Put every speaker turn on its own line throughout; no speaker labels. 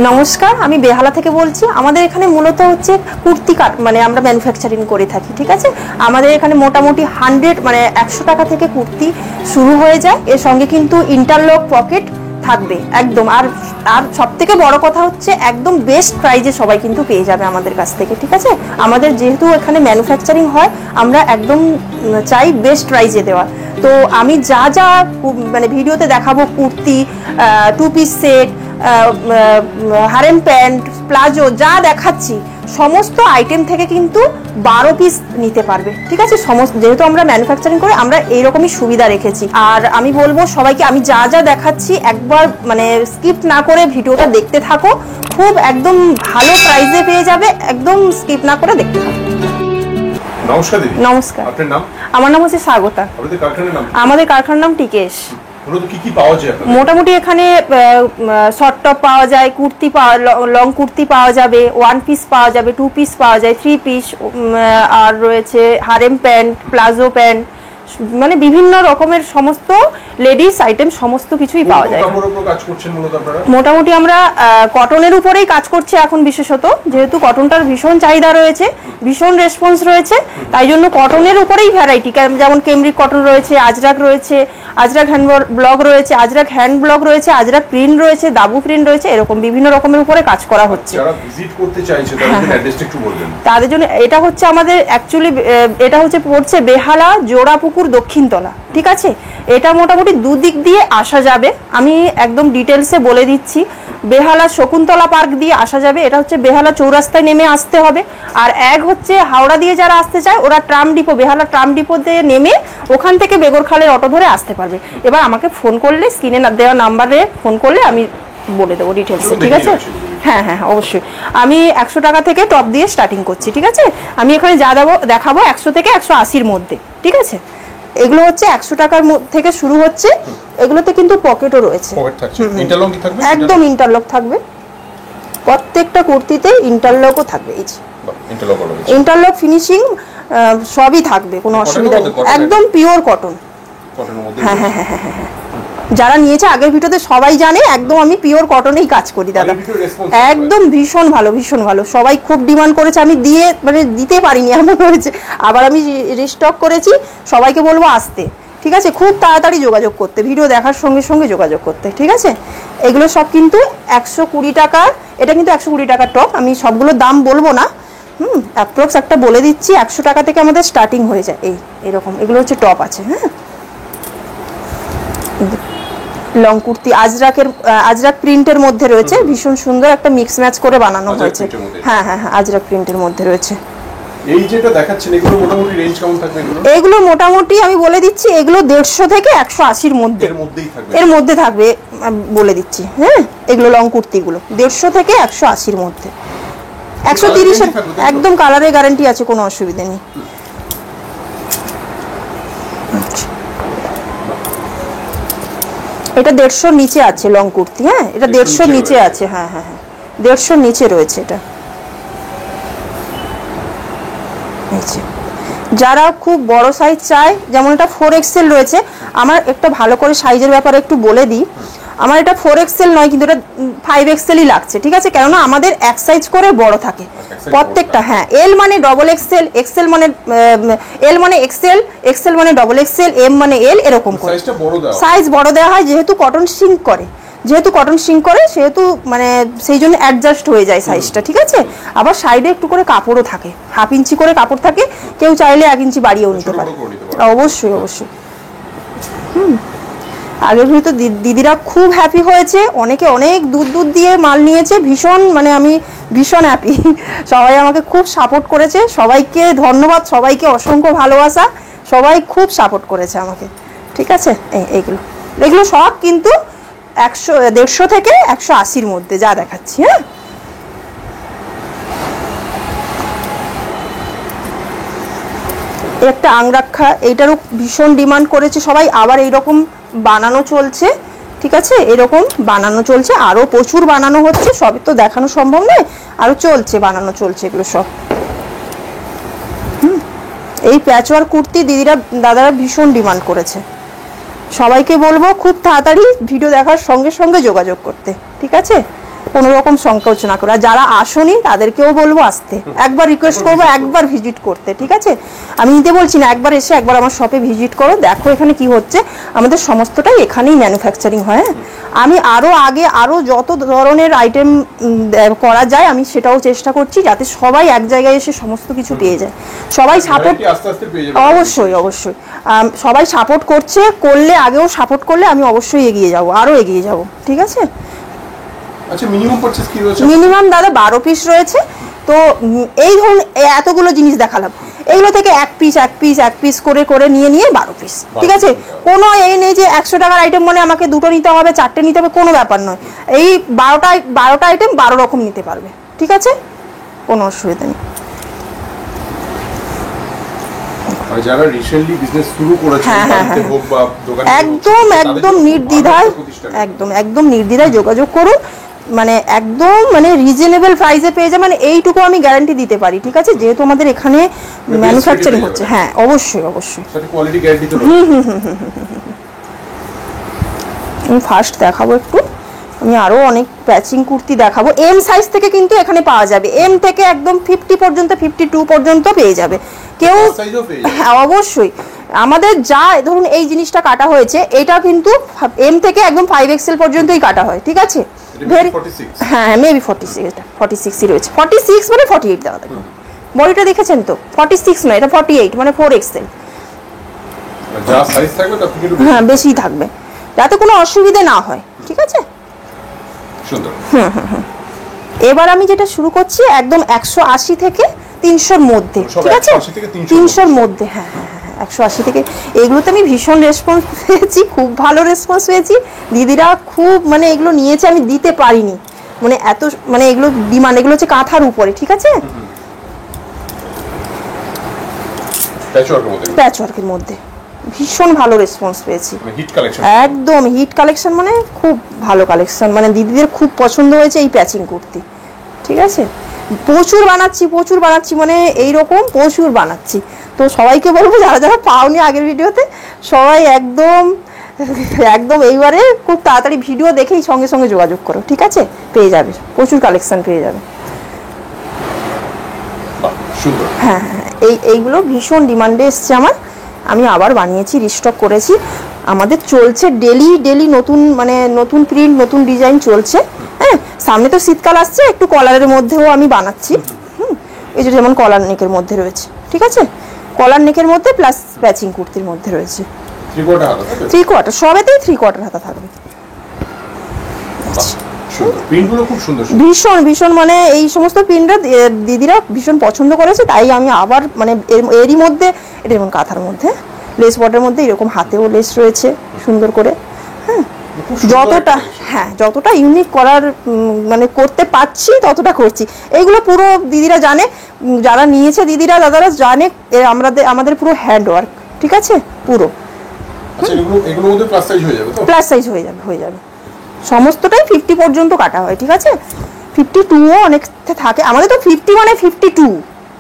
নমস্কার, আমি বেহালা থেকে বলছি। আমাদের এখানে মূলত হচ্ছে কুর্তি কাট মানে আমরা ম্যানুফ্যাকচারিং করে থাকি, ঠিক আছে। আমাদের এখানে মোটামুটি 100 মানে 100 টাকা থেকে কুর্তি শুরু হয়ে যায়। এর সঙ্গে কিন্তু ইন্টারলক পকেট থাকবে একদম। আর আর সব থেকে বড় কথা হচ্ছে একদম বেস্ট প্রাইজে সবাই কিন্তু পেয়ে যাবে আমাদের কাছ থেকে, ঠিক আছে। আমাদের যেহেতু এখানে ম্যানুফ্যাকচারিং হয়, আমরা একদম চাই বেস্ট প্রাইজে দেওয়া। তো আমি যা যা মানে ভিডিওতে দেখাবো, kurti, 2 piece set, harem pant, palazzo যা দেখাচ্ছি সমস্ত আইটেম থেকে কিন্তু 12 পিস নিতে পারবে, ঠিক আছে। যেহেতু আমরা ম্যানুফ্যাকচারিং করে আমরা এইরকমই সুবিধা রেখেছি। আর আমি বলবো সবাইকে, আমি যা যা দেখাচ্ছি একবার মানে স্কিপ না করে ভিডিওটা দেখতে থাকো। খুব একদম ভালো প্রাইসে পেয়ে যাবে, একদম স্কিপ না করে দেখতে থাকো।
নমস্কার দিদি।
নমস্কার।
আপনার নাম?
আমার নাম হচ্ছে স্বাগতা।
আপনাদের কারখানার নাম?
আমাদের কারখানার নাম টিকেশ।
কি কি পাওয়া যায়?
মোটামুটি এখানে শর্ট টপ পাওয়া যায়, কুর্তি লং কুর্তি পাওয়া যাবে, 1 পিস পাওয়া যাবে, 2 পিস পাওয়া যায়, 3 পিস, আর রয়েছে হারেম প্যান্ট, প্লাজো প্যান্ট, মানে বিভিন্ন রকমের সমস্ত লেডিস আইটেম সমস্ত কিছুই পাওয়া যায়। মোটামুটি আমরা কটনের উপরেই কাজ করছি এখন, বিশেষত যেহেতু কটনটার ভীষণ চাহিদা রয়েছে, ভীষণ রেসপন্স রয়েছে, তাই জন্য কটনের উপরেই ভ্যারাইটি, যেমন কেমব্রিক কটন রয়েছে, আজরাক রয়েছে, আজরাক হ্যান্ড ব্লক রয়েছে, আজরাক হ্যান্ড ব্লক রয়েছে, আজরাক প্রিন্ট রয়েছে, দাবু প্রিন্ট রয়েছে, এরকম বিভিন্ন রকমের উপরে কাজ করা হচ্ছে।
যারা ভিজিট করতে চাইছে তাদের জন্য অ্যাড্রেসটা একটু বলবেন। তাদের জন্য
এটা হচ্ছে আমাদের অ্যাকচুয়ালি এটা হচ্ছে পড়ছে বেহালা জোড়াপুকুর দক্ষিণতলা, ঠিক আছে। এটা মোটামুটি দুদিক দিয়ে আসা যাবে, আমি একদম ডিটেলসে বলে দিচ্ছি। বেহালা শকুন্তলা পার্ক দিয়ে আসা যাবে, এটা হচ্ছে বেহালা চৌরাস্তায় নেমে আসতে হবে। আর এক হচ্ছে হাওড়া দিয়ে যারা আসতে চায় ওরা ট্রাম ডিপো, বেহালা ট্রাম ডিপো দিয়ে নেমে ওখান থেকে বেগরখালের অটো ধরে আসতে পারবে। এবার আমাকে ফোন করলে, স্ক্রিনে দেওয়া নাম্বারে ফোন করলে আমি বলে দেবো ডিটেলসে, ঠিক আছে। হ্যাঁ হ্যাঁ অবশ্যই। আমি 100 টাকা থেকে টপ দিয়ে স্টার্টিং করছি, ঠিক আছে। আমি এখানে যা দেখাবো 100 থেকে 180-র মধ্যে, ঠিক আছে। এগুলো হচ্ছে 100 টাকার থেকে শুরু হচ্ছে। এগুলোতে কিন্তু পকেটও রয়েছে, একদম ইন্টারলক থাকবে। প্রত্যেকটা কুর্তিতে ইন্টারলকও থাকবে, এই যে ইন্টারলক ফিনিশিং সবই থাকবে, কোনো অসুবিধা নেই। একদম পিওর কটন। হ্যাঁ হ্যাঁ হ্যাঁ হ্যাঁ হ্যাঁ, যারা নিয়েছে আগের ভিডিওতে সবাই জানে, একদম আমি পিওর কটনেই কাজ করি দাদা। একদম ভীষণ ভালো, ভীষণ ভালো। সবাই খুব ডিমান্ড করেছে, আমি দিতে পারিনি এমন হয়েছে। আবার আমি রিস্টক করেছি, সবাইকে বলবো আসতে, ঠিক আছে। খুব তাড়াতাড়ি যোগাযোগ করতে, ভিডিও দেখার সঙ্গে সঙ্গে যোগাযোগ করতে, ঠিক আছে। এগুলো সব কিন্তু 120 টাকা। এটা কিন্তু 120 টাকার টপ। আমি সবগুলোর দাম বলবো না, অ্যাপ্রক্স একটা বলে দিচ্ছি। 100 টাকা থেকে আমাদের স্টার্টিং হয়ে যায়। এরকম এগুলো হচ্ছে টপ আছে। হ্যাঁ, লং কুর্তি আজরাক প্রিন্টের মধ্যে রয়েছে, ভীষণ সুন্দর একটা মিক্স ম্যাচ করে বানানো হয়েছে। হ্যাঁ হ্যাঁ হ্যাঁ, আজরাক প্রিন্টের মধ্যে রয়েছে।
এই যেটা দেখাচ্ছেন এগুলো মোটামুটি রেঞ্জ কেমন থাকবে?
এগুলো মোটামুটি আমি বলে দিচ্ছি, এগুলো 150 থেকে 180-র মধ্যে, এর মধ্যে থাকবে বলে দিচ্ছি। হ্যাঁ, এগুলো লং কুর্তিগুলো 150 থেকে 180-র মধ্যে। 130 একদম কালারের গ্যারান্টি আছে, কোনো অসুবিধা নেই। এটা 150 নিচে আছে লং কুর্তি। হ্যাঁ, এটা 150 নিচে আছে। হ্যাঁ হ্যাঁ হ্যাঁ, 150 নিচে রয়েছে এটা। যারা খুব বড় সাইজ চায়, যেমন এটা 4XL রয়েছে। আমার একটা ভালো করে সাইজের ব্যাপারে একটু বলে দিই। আমার এটা 4XL নয়, কিন্তু এটা 5XL-ই লাগছে, ঠিক আছে। কেননা আমাদের এক সাইজ করে বড় থাকে প্রত্যেকটা। হ্যাঁ, এল মানে ডবল এক্সেল, এক্সেল মানে এল মানে এক্সেল, এক্সেল মানে ডবল এক্সেল, এম মানে এল, এরকম করে সাইজ বড় দেওয়া হয়। যেহেতু কটন সিঙ্ক করে, সেহেতু মানে সেই জন্য অ্যাডজাস্ট হয়ে যায় সাইজটা, ঠিক আছে। আবার সাইডে একটু করে কাপড়ও থাকে, 1/2 ইঞ্চি করে কাপড় থাকে। কেউ চাইলে 1 ইঞ্চি বাড়িয়েও নিতে পারে। অবশ্যই অবশ্যই। আগের ভিডিওতে দিদিরা খুব হ্যাপি হয়েছে, অনেকে অনেক দূর দিয়ে মাল নিয়েছে। ভীষণ মানে আমি ভীষণ হ্যাপি। সবাই আমাকে খুব সাপোর্ট করেছে, সবাইকে ধন্যবাদ, সবাইকে অসংখ্য ভালোবাসা। সবাই খুব সাপোর্ট করেছে আমাকে, ঠিক আছে। এগুলো সব কিন্তু 150 থেকে 180-র মধ্যে যা দেখাচ্ছি। হ্যাঁ, একটা আংরাক্ষা, এইটারও ভীষণ ডিমান্ড করেছে সবাই। আবার এইরকম বানানো চলছে, ঠিক আছে। এরকম বানানো চলছে, আরো প্রচুর বানানো হচ্ছে। সবই তো দেখানো সম্ভব নয়, আরো চলছে, বানানো চলছে এগুলো সব। এই প্যাচওয়ার্ক কুর্তি দাদারা ভীষণ ডিমান্ড করেছে। সবাইকে বলবো খুব তাড়াতাড়ি ভিডিও দেখার সঙ্গে সঙ্গে যোগাযোগ করতে, ঠিক আছে। কোনো রকম সংকোচ না করে। আর যারা আসনি তাদেরকেও বলবো আসতে, একবার রিকোয়েস্ট করবো একবার ভিজিট করতে, ঠিক আছে? আমি নিতে বলছি না, একবার এসে একবার আমার শপে ভিজিট করো, দেখো এখানে কি হচ্ছে। আমাদের সমস্তটাই এখানেই ম্যানুফ্যাকচারিং হয়। আমি আরও যত ধরনের আইটেম করা যায় আমি সেটাও চেষ্টা করছি, যাতে সবাই এক জায়গায় এসে সমস্ত কিছু পেয়ে যায়। সবাই সাপোর্ট,
আস্তে আস্তে পেয়ে যাবে।
অবশ্যই অবশ্যই সবাই সাপোর্ট করলে আগেও সাপোর্ট করলে আমি অবশ্যই এগিয়ে যাব, আরও এগিয়ে যাব, ঠিক আছে?
আচ্ছা, মিনিমাম পারচেজ কি রয়েছে?
মিনিমাম দাদা 12 পিস রয়েছে। তো এই ধরুন এতগুলো জিনিস দেখালাম, এইগুলো থেকে এক পিস করে নিয়ে 12 পিস, ঠিক আছে? কোনো এই নেই যে 100 টাকার আইটেম মানে আমাকে দুটো নিতে হবে, 4টে নিতে হবে, কোনো ব্যাপার নয়। এই 12টা আইটেম 12 রকম নিতে পারবে, ঠিক আছে? কোনো অসুবিধা নেই।
আর যারা রিসেন্টলি বিজনেস শুরু করেছে, বাড়িতে হোক বা দোকানে,
একদম নির্দ্বিধায় যোগাযোগ করুন। মানে একদম মানে রিজনেবল প্রাইসে পেয়ে যাবেন, মানে এইটুকু আমি গ্যারান্টি দিতে পারি, ঠিক আছে? যেহেতু আমাদের এখানে ম্যানুফ্যাকচারিং হচ্ছে। হ্যাঁ, অবশ্যই
সেটা কোয়ালিটি গ্যারান্টি তো।
আমি ফার্স্ট দেখাবো একটু, আমি আরো অনেক প্যাচিং কুর্তি দেখাবো। এম সাইজ থেকে কিন্তু এখানে পাওয়া যাবে, এম থেকে একদম 50 পর্যন্ত, 52 পর্যন্ত পেয়ে যাবে কেউ। হ্যাঁ অবশ্যই, আমাদের যা ধরুন এই জিনিসটা কাটা হয়েছে, এটা কিন্তু এম থেকে একদম 5XL পর্যন্তই কাটা হয়, ঠিক আছে? হ্যাঁ, মেবি 46ই রয়েছে। 46 মানে 48 দেওয়া থাকবে। বডিটা দেখেছেন তো? 46 না, এটা 48 মানে 4XL।
যা সাইজ থাকবে তার থেকে
হ্যাঁ, বেশি থাকবে, যাতে কোনো অসুবিধা না হয়, ঠিক আছে?
সুন্দর।
এবার আমি যেটা শুরু করছি একদম 180 থেকে 300-র মধ্যে, ঠিক আছে? 300-র মধ্যে, হ্যাঁ 180 থেকে। এগুলোতে আমি ভীষণ রেসপন্স পেয়েছি, খুব ভালো রেসপন্স পেয়েছি। দিদিরা খুব মানে এগুলো নিয়েছে, আমি দিতে পারিনি, মানে এত মানে এগুলো ডিমান্ড। এগুলো হচ্ছে কাঁথার উপরে, ঠিক আছে? প্যাচওয়ার্কের মধ্যে ভীষণ ভালো রেসপন্স পেয়েছি। একদম হিট কালেকশন, মানে খুব ভালো কালেকশন, মানে দিদিদের খুব পছন্দ হয়েছে এই প্যাচিং কুর্তি, ঠিক আছে? প্রচুর বানাচ্ছি, মানে এইরকম প্রচুর বানাচ্ছি। তো সবাইকে বলবো, যারা যারা পাওনি আগের ভিডিওতে, সবাই একদম এইবারে খুব তাড়াতাড়ি ভিডিও দেখেই সঙ্গে সঙ্গে যোগাযোগ করো, ঠিক আছে? পেয়ে যাবে, প্রচুর কালেকশন পেয়ে যাবে। হ্যাঁ, এইগুলো ভীষণ ডিমান্ডে এসছে আমার, আমি আবার বানিয়েছি, রিস্টক করেছি। আমাদের চলছে ডেলি নতুন প্রিন্ট, নতুন ডিজাইন চলছে। হ্যাঁ, সামনে তো শীতকাল আসছে, একটু কলারের মধ্যেও আমি বানাচ্ছি। এই যে যেমন কলার নেকের মধ্যে রয়েছে, ঠিক আছে? কলার নেকের মধ্যে প্লাস প্যাচিং কুর্তির মধ্যে রয়েছে 3 কোয়ার্টার, সবেতেই 3 কোয়ার্টার হাতা থাকবে। ভীষণ মানে এই সমস্ত প্রিন্টটা দিদিরা ভীষণ পছন্দ করেছে, তাই আমি আবার মানে এরই মধ্যে, এটা যেমন কাঁথার মধ্যে লেস বটের মধ্যে এরকম হাতেও লেস রয়েছে সুন্দর করে। হ্যাঁ, যতটা ইউনিক করার মানে করতে পারছি ততটা করছি। এইগুলো পুরো দিদিরা জানে, যারা নিয়েছে দিদিরা দাদারা জানে আমাদের পুরো হ্যান্ড ওয়ার্ক, ঠিক আছে? পুরো প্লাস সাইজ হয়ে যাবে। সমস্তটাই 50 পর্যন্ত কাটা হয়, ঠিক আছে? 52ও অনেক থাকে, আমাদের তো 50 মানে 52,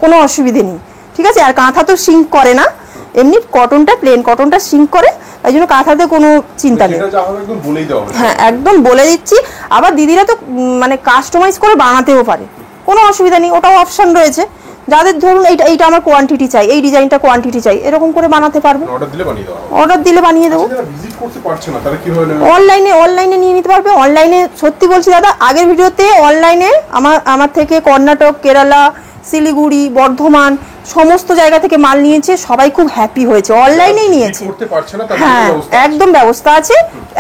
কোনো অসুবিধে নেই, ঠিক আছে? আর কাঁথা তো সিঙ্ক করে না, এমনি কটনটা প্লেন কটনটা সিঙ্ক করে, তাই জন্য কাঁথাতে কোনো চিন্তা নেই। হ্যাঁ, একদম বলে দিচ্ছি। আবার দিদিরা তো মানে কাস্টমাইজ করে বানাতেও পারে, কোনো অসুবিধা নেই, ওটাও অপশন রয়েছে। যাদের ধরুন এইটা আমার কোয়ান্টিটি চাই, এই ডিজাইনটা কোয়ান্টিটি চাই, এরকম করে বানাতে পারবে, অর্ডার দিলে বানিয়ে দেবো। অনলাইনে নিয়ে নিতে পারবে। অনলাইনে সত্যি বলছি দাদা, আগের ভিডিওতে অনলাইনে আমার থেকে কর্ণাটক, কেরালা, শিলিগুড়ি, বর্ধমান সমস্ত জায়গা থেকে মাল নিয়েছে, সবাই খুব হ্যাপি হয়েছে, অনলাইনেই নিয়েছে। হ্যাঁ, একদম ব্যবস্থা আছে,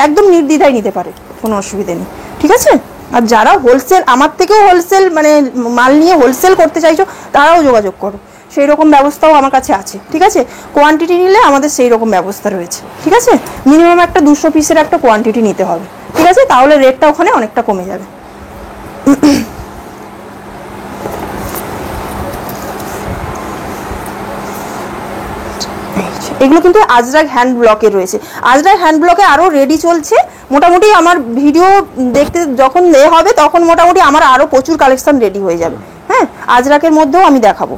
একদম নির্দ্বিধায় নিতে পারে, কোনো অসুবিধা নেই, ঠিক আছে? আর যারা হোলসেল, আমার থেকেও হোলসেল মানে মাল নিয়ে হোলসেল করতে চাইছো, তারাও যোগাযোগ করো, সেই রকম ব্যবস্থাও আমার কাছে আছে, ঠিক আছে? কোয়ান্টিটি নিলে আমাদের সেই রকম ব্যবস্থা রয়েছে, ঠিক আছে? মিনিমাম একটা 200 পিসের একটা কোয়ান্টিটি নিতে হবে, ঠিক আছে? তাহলে রেটটা ওখানে অনেকটা কমে যাবে। এগুলো কিন্তু আজরাক হ্যান্ড ব্লকে রয়েছে, আজরাক হ্যান্ড ব্লকে আরও রেডি চলছে। মোটামুটি আমার ভিডিও দেখতে যখন হবে তখন মোটামুটি আমার আরও প্রচুর কালেকশন রেডি হয়ে যাবে। হ্যাঁ, আজরাকের মধ্যেও আমি দেখাবো,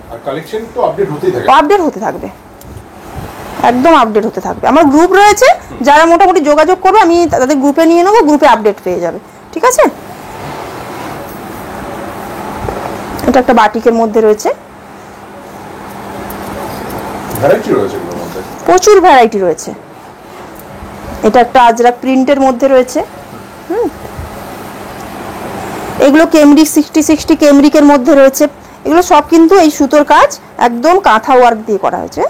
আপডেট হতে থাকবে, একদম আপডেট হতে থাকবে। আমার গ্রুপ রয়েছে, যারা মোটামুটি যোগাযোগ করবে আমি তাদের গ্রুপে নিয়ে নেবো, গ্রুপে আপডেট পেয়ে যাবে, ঠিক আছে? এটা একটা বাটিকের মধ্যে রয়েছে,
ভ্যারাইটি রয়েছে এগুলোর মধ্যে,
প্রচুর ভ্যারাইটি রয়েছে। এটা একটা আজরাক প্রিন্টের মধ্যে রয়েছে। এগুলো কেমরিক 60-60 কেমরিকের মধ্যে রয়েছে। এগুলো সব কিন্তু এই সুতোর কাজ একদম কাঁথা ওয়ার্ক দিয়ে করা হয়েছে।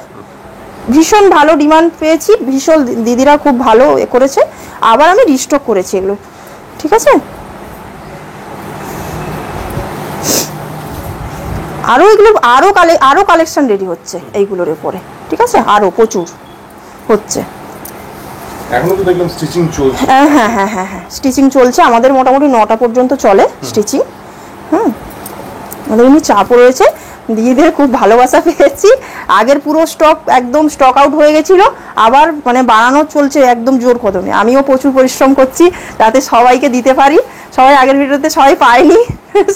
ভীষণ ভালো ডিমান্ড পেয়েছি, ভীষণ দিদিরা খুব ভালো করেছে, আবার আমি রিস্টক করেছি এগুলো, ঠিক আছে। আরও এগুলো আরও কালেকশন রেডি হচ্ছে এইগুলোর উপরে, ঠিক আছে, আরও প্রচুর হচ্ছে।
এখনো তো দেখলাম স্টিচিং চলছে।
হ্যাঁ হ্যাঁ হ্যাঁ হ্যাঁ হ্যাঁ, স্টিচিং চলছে আমাদের, মোটামুটি 9টা পর্যন্ত চলে স্টিচিং। আমাদের এমনি চাপও রয়েছে, দিদিদের খুব ভালোবাসা পেয়েছি। আগের পুরো স্টক একদম স্টক আউট হয়ে গেছিল, আবার মানে বানানো চলছে একদম জোর কদমে। আমিও প্রচুর পরিশ্রম করছি যাতে সবাইকে দিতে পারি। সবাই আগের ভিডিওতে সবাই পায়নি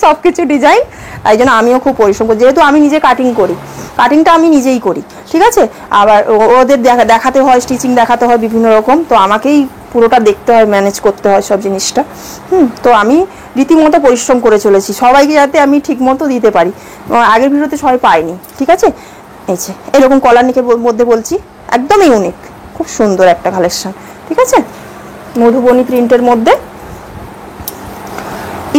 সব কিছু ডিজাইন, তাই জন্য আমিও খুব পরিশ্রম করি, যেহেতু আমি নিজে কাটিং করি, কাটিংটা আমি নিজেই করি, ঠিক আছে। আবার ওদের দেখাতে হয়, স্টিচিং দেখাতে হয় বিভিন্ন রকম, তো আমাকেই পুরোটা দেখতে হয়, ম্যানেজ করতে হয় সব জিনিসটা। তো আমি রীতিমতো পরিশ্রম করে চলেছি সবাইকে যাতে আমি ঠিক মতো দিতে পারি। আগের ভিডিওতে সবাই পাইনি, ঠিক আছে। এই যে এরকম কলার নেকের মধ্যে বলছি, একদম ইউনিক, খুব সুন্দর একটা কালেকশন, ঠিক আছে। মধুবনী প্রিন্টের মধ্যে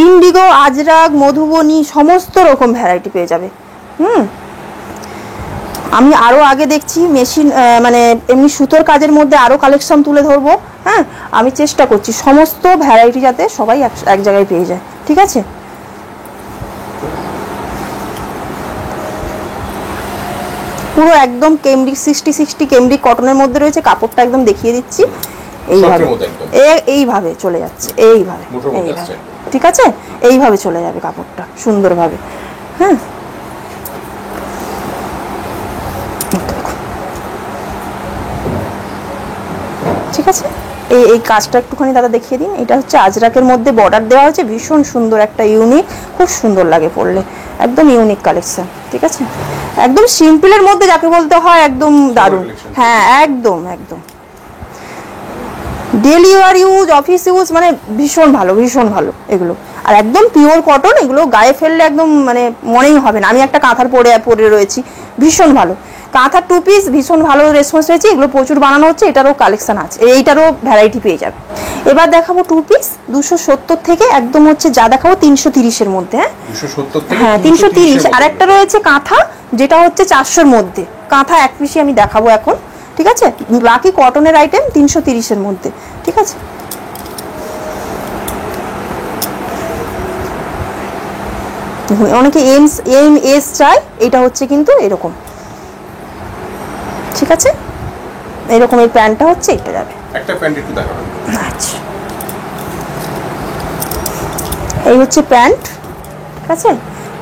ইন্ডিগো, আজরাক, মধুবনী সমস্ত রকম ভ্যারাইটি পেয়ে যাবে। আমি আরও আগে দেখছি মেশিন মানে এমনি সুতোর কাজের মধ্যে আরও কালেকশন তুলে ধরবো। হ্যাঁ, আমি চেষ্টা করছি সমস্ত ভ্যারাইটি যাতে সবাই এক জায়গায় পেয়ে যায়, ঠিক আছে। পুরো একদম কেমব্রিক 60-60 কেমব্রিক কটনের মধ্যে রয়েছে, কাপড়টা একদম দেখিয়ে দিচ্ছি, এইভাবে এইভাবে চলে যাচ্ছে, এইভাবে, ঠিক আছে, এইভাবে চলে যাবে কাপড়টা সুন্দরভাবে। হ্যাঁ, ঠিক আছে। এই কাজটা একটুখানি দাদা দেখিয়ে দিন। এটা হচ্ছে আজরাকের মধ্যে বর্ডার দেওয়া হয়েছে, ভীষণ সুন্দর একটা ইউনিক, খুব সুন্দর লাগে পরলে, একদম ইউনিক কালেকশন, ঠিক আছে। একদম সিম্পলের মধ্যে যাকে বলতে হয়, একদম দারুণ। হ্যাঁ, একদম একদম daily wear use, office use, মানে ভীষণ ভালো, ভীষণ ভালো এগুলো। আর একদম পিওর কটন, এগুলো গায়ে ফেললে একদম মানে মনেই হবে না। আমি একটা কাঁথার পরে রয়েছি, ভীষণ ভালো কাঁথার 2 পিস, ভীষণ ভালো রেসপন্স হয়েছে। এগুলো প্রচুর বানানো হচ্ছে, এটারও কালেকশন আছে, এইটারও ভ্যারাইটি পেয়ে যাবে। এবার দেখাবো 2 পিস 270 থেকে একদম হচ্ছে যা দেখাবো 330-এর মধ্যে। হ্যাঁ 330। আর একটা রয়েছে কাঁথা, যেটা হচ্ছে 400-এর মধ্যে। কাঁথা 1 পিসই আমি দেখাবো এখন, ঠিক আছে। বাকি কটনের আইটেম 330-এর মধ্যে, ঠিক আছে। অনেকে এস চাই, এটা হচ্ছে কিন্তু এরকম, ঠিক আছে। এরকম এই প্যান্টটা হচ্ছে, এটা যাবে
একটা প্যান্ট একটু দেখাবেন।
আচ্ছা, এই হচ্ছে প্যান্ট, ঠিক আছে।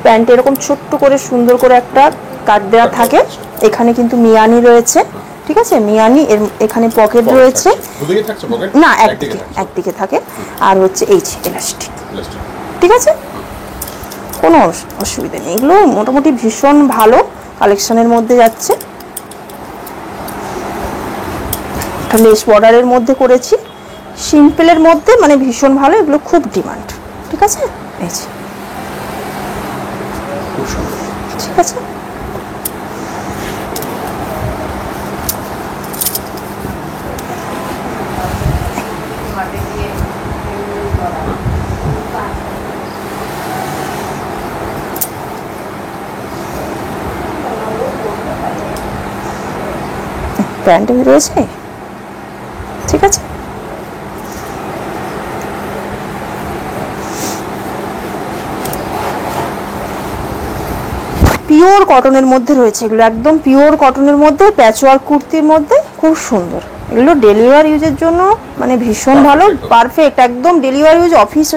প্যান্ট এরকম ছোট্ট করে সুন্দর করে একটা কাট দেওয়া থাকে, এখানে কিন্তু মিয়ানি রয়েছে, ঠিক আছে। মিয়ানি এখানে পকেট রয়েছে, না একদিকে থাকে, আর হচ্ছে এই ইলাস্টিক, ঠিক আছে, কোনো অসুবিধা নেই। এগুলো মোটামুটি ভীষণ ভালো কালেকশনের মধ্যে যাচ্ছে। লেস বর্ডারের মধ্যে করেছি, সিম্পলের মধ্যে, মানে ভীষণ ভালো, এগুলো খুব ডিমান্ড, ঠিক আছে। এই যে, ঠিক আছে। প্যান্ট রয়েছে, ঠিক আছে। পিওর কটনের মধ্যে রয়েছে এগুলো, একদম পিওর কটনের মধ্যে, প্যাচওয়ার্ক কুর্তির মধ্যে, খুব সুন্দর। এগুলো ডেলি ওয়্যার ইউজের জন্য মানে ভীষণ ভালো, পারফেক্ট, একদম daily wear use, office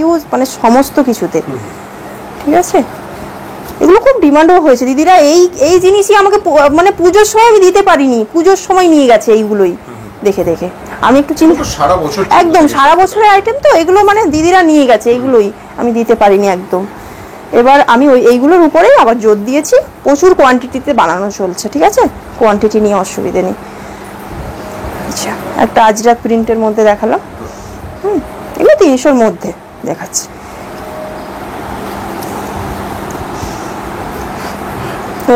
use, মানে সমস্ত কিছুতে, ঠিক আছে। এগুলো খুব ডিমান্ডও হয়েছে, দিদিরা এই জিনিসই আমাকে মানে পুজোর সময় আমি দিতে পারিনি, পুজোর সময় নিয়ে গেছে এইগুলোই দেখে দেখে। আমি একটু চিন্তা, একদম সারা বছরের আইটেম তো এগুলো, মানে দিদিরা নিয়ে গেছে, এইগুলোই আমি দিতে পারিনি একদম। এবার আমি এইগুলোর উপরেই আবার জোর দিয়েছি, প্রচুর কোয়ান্টিটিতে বানানো চলছে, ঠিক আছে, কোয়ান্টিটি নিয়ে অসুবিধে নেই। আচ্ছা, একটা আজরাক প্রিন্টের মধ্যে দেখালাম, এগুলো 300-এর মধ্যে দেখাচ্ছি।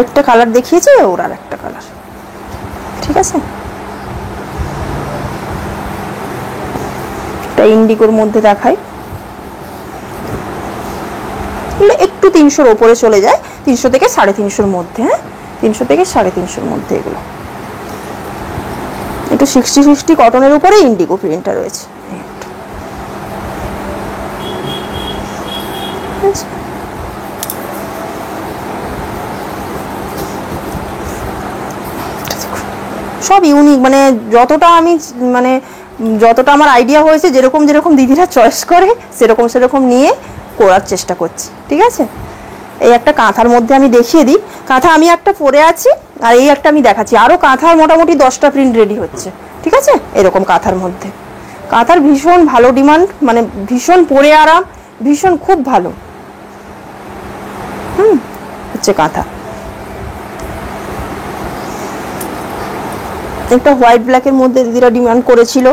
একটা কালার দেখিয়েছি, ওর আর একটা কালার। ঠিক আছে, এটা ইন্ডিগোর মধ্যে দেখাই, একটু 300-র ওপরে চলে যায়, 300 থেকে 350-র মধ্যে। হ্যাঁ, 300 থেকে 350-র মধ্যে এগুলো। এটা 60-60 কটনের উপরে ইন্ডিগো প্রিন্টটা রয়েছে। সব ইউনিক, মানে যতটা আমি মানে যতটা আমার আইডিয়া হয়েছে, যেরকম যেরকম দিদিরা চয়েস করে সেরকম সেরকম নিয়ে করার চেষ্টা করছি। ঠিক আছে, এই একটা কাঁথার মধ্যে আমি দেখিয়ে দিই। কাঁথা আমি একটা পরে আছি, আর এই একটা আমি দেখাচ্ছি। আরও কাঁথার মোটামুটি 10টা প্রিন্ট রেডি হচ্ছে। ঠিক আছে, এরকম কাঁথার মধ্যে। কাঁথার ভীষণ ভালো ডিমান্ড, মানে ভীষণ পরে আরাম, ভীষণ খুব ভালো। হচ্ছে কাঁথা। একটা হোয়াইট ব্ল্যাকের মধ্যে দিদিরা ডিমান্ড করেছিল,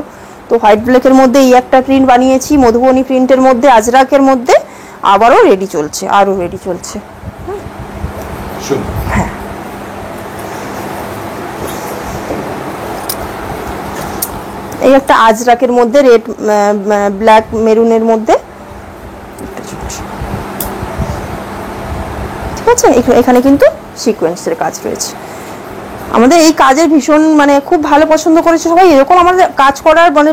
তো হোয়াইট ব্ল্যাকের মধ্যে এই একটা প্রিন্ট বানিয়েছি, মধুবনী প্রিন্টের মধ্যে, আজরাকের মধ্যে। আবারও রেডি চলছে, আরও রেডি চলছে। হ্যাঁ, এই একটা আজরাকের মধ্যে রেড ব্ল্যাক মেরুনের মধ্যে। ঠিক আছে, এখানে কিন্তু সিকোয়েন্সের কাজ রয়েছে। আমাদের এই কাজের ভীষণ মানে খুব ভালো পছন্দ করেছে সবাই। এরকম আমাদের কাজ করার মানে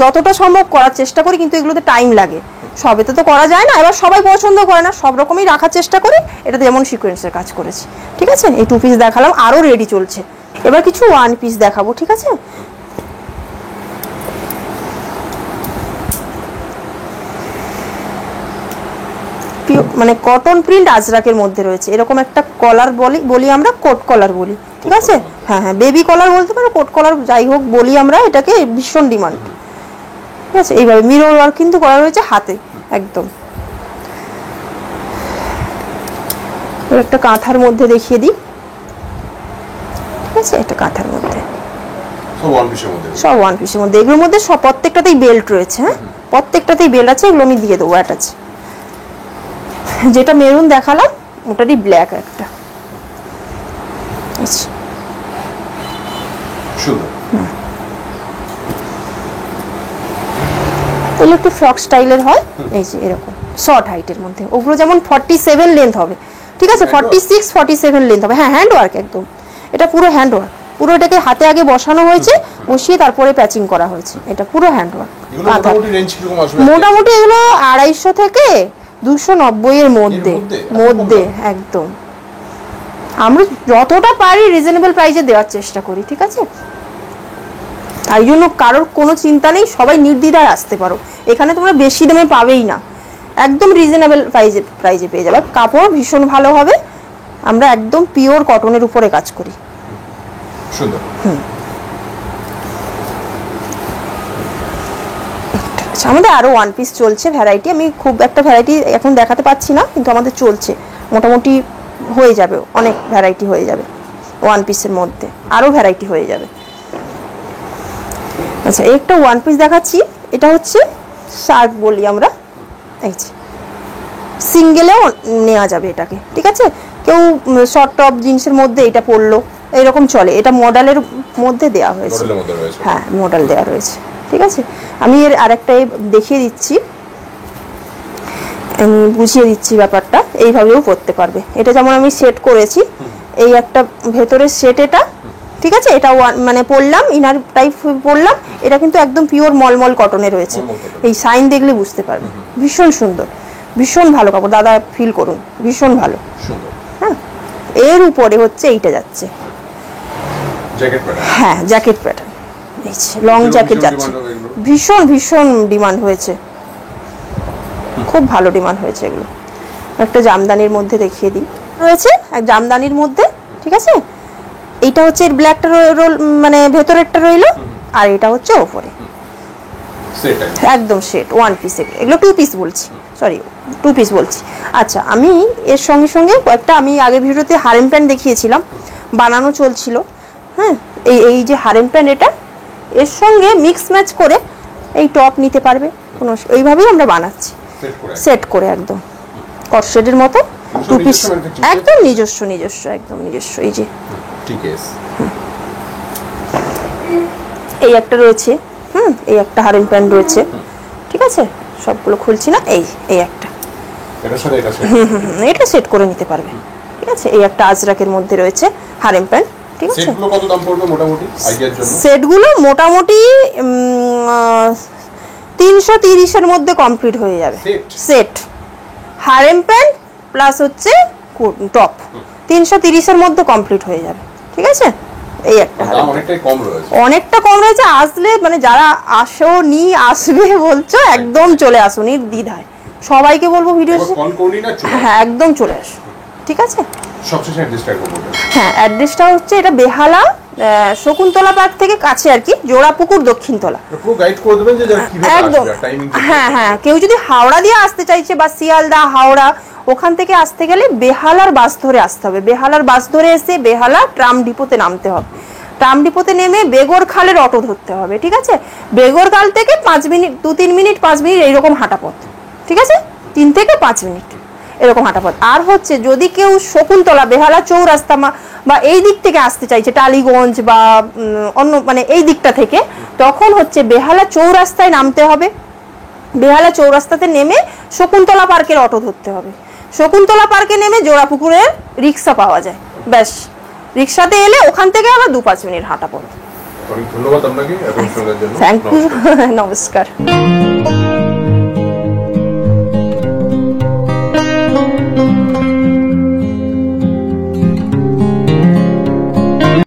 যতটা সম্ভব করার চেষ্টা করি, কিন্তু এগুলোতে টাইম লাগে, সবেতে তো করা যায় না। এবার সবাই পছন্দ করে না, সব রকমই রাখার চেষ্টা করি। এটাতে যেমন সিকোয়েন্সের কাজ করেছি। ঠিক আছে, এই 2 পিস দেখালাম, আরও রেডি চলছে। এবার কিছু 1 পিস দেখাবো। ঠিক আছে, মানে কটন প্রিন্ট আজরাকের মধ্যে রয়েছে। এরকম একটা কলার বলি আমরা, কোট কলার বলি। ঠিক আছে, হ্যাঁ হ্যাঁ, বেবি কলার বলতে পারো, কোট কলার যাই হোক বলি আমরা, এটাকে ভীষণ ডিমান্ড। ঠিক আছে, এইভাবে মিরর ওয়ার্ক কিন্তু করা রয়েছে হাতে একদম। একটা কাঁথার মধ্যে দেখিয়ে দিই। ঠিক আছে, এটা কাঁথার মধ্যে, সব 1 পিসের মধ্যে। এগুলোর মধ্যে সব প্রত্যেকটাতেই বেল্ট রয়েছে। হ্যাঁ, প্রত্যেকটাতেই বেল্ট আছে, এগুলো আমি দিয়ে দেবো অ্যাটাচ। যেটা মেরুন দেখালাম ওটারই ব্ল্যাক একটা। এগুলো একটু ফ্রক স্টাইলের হয়, এই যে এরকম শর্ট হাইটের মধ্যে। ওগুলো যেমন 47 লেন্থ হবে। ঠিক আছে, 46-47 লেন্থ হবে। হ্যাঁ, হ্যান্ড ওয়ার্ক একদম, এটা পুরো হ্যান্ড ওয়ার্ক। পুরো এটাকে হাতে আগে বসানো হয়েছে, বসিয়ে তারপরে প্যাচিং করা হয়েছে। এটা পুরো হ্যান্ড ওয়ার্ক। মোটামুটি এগুলো 250 থেকে 290 এর মধ্যে মধ্যে একদম। আমরা যতটা পারি রিজনেবল প্রাইসে দেওয়ার চেষ্টা করি। ঠিক আছে, তাই জন্য কারোর কোনো চিন্তা নেই, সবাই নির্দ্বিধায় আসতে পারো। এখানে তোমরা বেশি দামে পাবেই না, একদম রিজনেবল প্রাইসে পেয়ে যাবে। কাপড় ভীষণ ভালো হবে, আমরা একদম পিওর কটনের উপরে কাজ করি। সুন্দর। আমাদের আরও 1 পিস চলছে ভ্যারাইটি। আমি খুব একটা ভ্যারাইটি এখন দেখাতে পাচ্ছি না, কিন্তু আমাদের চলছে মোটামুটি, হয়ে যাবে, অনেক ভ্যারাইটি হয়ে যাবে 1 পিসের মধ্যে, আরও ভ্যারাইটি হয়ে যাবে। আচ্ছা, একটা 1 পিস দেখাচ্ছি। এটা হচ্ছে শার্ট বলি আমরা, এই যে সিঙ্গেলেও নেওয়া যাবে এটাকে। ঠিক আছে, কেউ শর্ট টপ জিন্সের মধ্যে এটা পরলো, এইরকম চলে। এটা মডেলের মধ্যে দেওয়া হয়েছে। হ্যাঁ, মডেল দেওয়া রয়েছে। ঠিক আছে, আমি এর আরেকটা দেখিয়ে দিচ্ছি, আমি বুঝিয়ে দিচ্ছি ব্যাপারটা। এইভাবেও পরতে পারবে। এটা যেমন আমি সেট করেছি, এই একটা ভেতরের সেট এটা। ঠিক আছে, এটা মানে পরলাম, ইনার টাইপ পরলাম। এটা কিন্তু একদম পিওর মলমল কটনে রয়েছে, এই সাইন দেখলে বুঝতে পারবে। ভীষণ সুন্দর, ভীষণ ভালো কাপড়, দাদা ফিল করুন, ভীষণ ভালো। হ্যাঁ, এর উপরে হচ্ছে এইটা যাচ্ছে, হ্যাঁ জ্যাকেট প্যাটার্ন, লং জ্যাকেট যাচ্ছে। ভীষণ ভীষণ ডিমান্ড হয়েছে, খুব ভালো ডিমান্ড হয়েছে এগুলো। একটা জামদানির মধ্যে দেখিয়ে দিই, রয়েছে এক জামদানির মধ্যে। ঠিক আছে, এইটা হচ্ছে এর ব্ল্যাকটা রোল, মানে ভেতরেরটা রইলো, আর এটা হচ্ছে ওপরে একদম সেট 1 পিস। এগুলো 2 পিস বলছি, সরি 2 পিস বলছি। আচ্ছা, আমি এর সঙ্গে সঙ্গে কয়েকটা, আমি আগের ভিডিওতে হারেম প্যান্ট দেখিয়েছিলাম, বানানো চলছিল। হ্যাঁ, এই যে হারেম প্যান্ট, এটা এর সঙ্গে মিক্স ম্যাচ করে এই টপ নিতে পারবে, কোনো এইভাবেই আমরা বানাচ্ছি, সেট করে একদম কটসেটের মতো। টু পিস
নিজস্ব manufacturing?
একদম নিজস্ব একদম নিজস্ব। এই যে
ঠিক আছে,
এই একটা রয়েছে, এই একটা হারেম প্যান্ট রয়েছে, ঠিক আছে, সবগুলো খুলছি না। এই একটা,
এটার সাথে এটা সেট।
এটা সেট করে নিতে পারবে, ঠিক আছে। এই একটা আজরাকের মধ্যে রয়েছে হারেম প্যান্ট, ঠিক আছে।
সেটগুলো কত দাম পড়বে মোটামুটি আইডিয়ার জন্য?
সেটগুলো মোটামুটি 330-এর মধ্যে কমপ্লিট হয়ে যাবে। সেট হারেম প্যান্ট প্লাস হচ্ছে টপ 330-এর মধ্যে কমপ্লিট হয়ে যাবে, ঠিক আছে। এই একটা
দাম অনেকটাই কম রয়েছে,
অনেকটা কম রয়েছে। আসলে মানে যারা আসোনি আসবে বলছো, একদম চলে আসুন নির্দ্বিধায়। সবাইকে বলবো ভিডিও
কল করলি না চলে।
হ্যাঁ একদম চলে আসো, ঠিক আছে।
সবশেষে অ্যাড্রেসটা একবার বলবেন।
হ্যাঁ অ্যাড্রেসটা হচ্ছে এটা বেহালা শকুন্তলা পার্ক থেকে কাছে আর কি, জোড়াপুকুর দক্ষিণতলা।
পুরো গাইড করে দেবেন যে যারা কিভাবে
একদম
আসবে, টাইমিং।
হ্যাঁ কেউ যদি হাওড়া দিয়ে আসতে চাইছে বা শিয়ালদা হাওড়া ওখান থেকে আসতে গেলে বেহালার বাস ধরে আসতে হবে। বেহালার বাস ধরে এসে বেহালা ট্রাম ডিপোতে নামতে হবে। ট্রাম ডিপোতে নেমে বেগরখালের অটো ধরতে হবে, ঠিক আছে। বেগরখাল থেকে 5 মিনিট 2-3 মিনিট 5 মিনিট এইরকম হাঁটা পথ, ঠিক আছে, 3 থেকে 5 মিনিট এরকম হাঁটা পথ। আর হচ্ছে যদি কেউ শকুন্তলা বেহালা চৌরাস্তা বা এই দিক থেকে আসতে চাইছে টালিগঞ্জ বা অন্য মানে এই দিকটা থেকে, তখন হচ্ছে বেহালা চৌরাস্তায় নামতে হবে। বেহালা চৌরাস্তাতে নেমে শকুন্তলা পার্কের অটো ধরতে হবে। শকুন্তলা পার্কে নেমে জোড়াপুকুরের রিক্সা পাওয়া যায়, ব্যাস রিক্সাতে এলে ওখান থেকে আবার 2-5 মিনিট হাঁটা পড়ে।
অনেক ধন্যবাদ আপনাকে এত সময়ের জন্য।
থ্যাংক ইউ, নমস্কার।